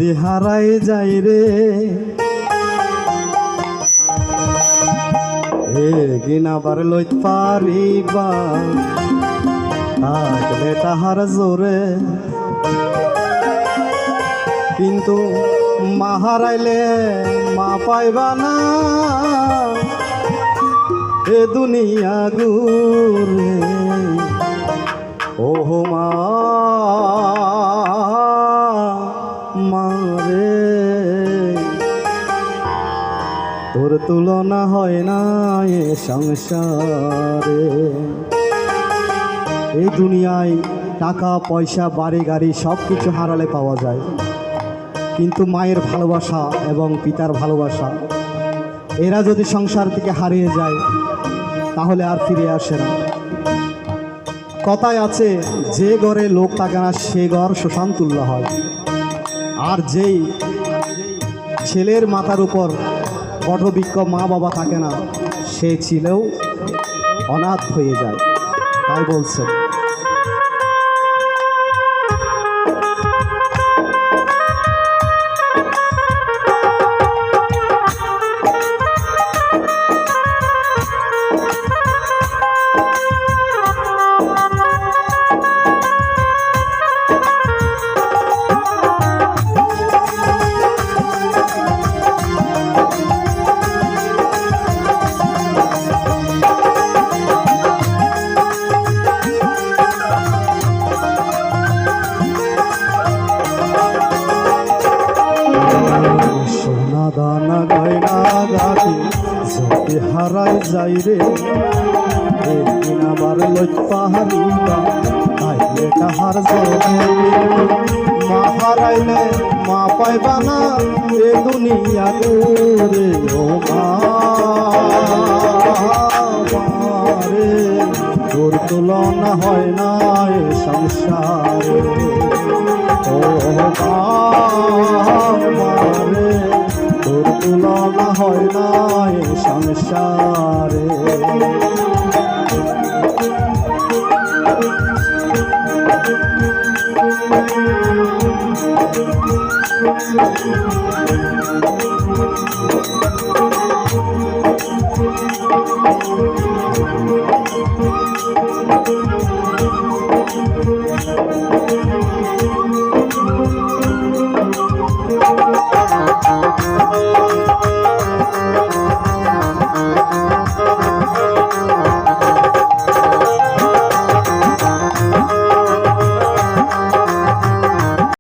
যদি হারাই যাই রে গিনাবার লইত পারিবা থাকলে তাহার জোরে কিন্তু মা হারাইলে মা পাইবা না এ দুনিয়া ঘুরে ওহো মা মারে তোর তুলনা হয় না এ সংসারে। এই দুনিয়ায় টাকা পয়সা বাড়ি গাড়ি সব কিছু হারালে পাওয়া যায়, কিন্তু মায়ের ভালোবাসা এবং পিতার ভালোবাসা এরা যদি সংসার থেকে হারিয়ে যায় তাহলে আর ফিরে আসে না। কথায় আছে, যে ঘরে লোক থাকে না সে ঘর শ্মশান তুল্য হয়, আর যেই ছেলের মাথার উপর বটবৃক্ষ মা বাবা থাকে না সে ছিলেও অনাথ হয়ে যায়। তাই বলছেন দানা গয়না গাড়ি যদি হারাই যাই রে আবার লইত পাহাড়িবা তাইলে তাহার জোরে মা হারাইলে মা পাইবা না এ দুনিয়া রে ও মারে তোর তুলনা হয় না এ সংসারে ও মারে তোর তুলনা হয় না এ সংসারে।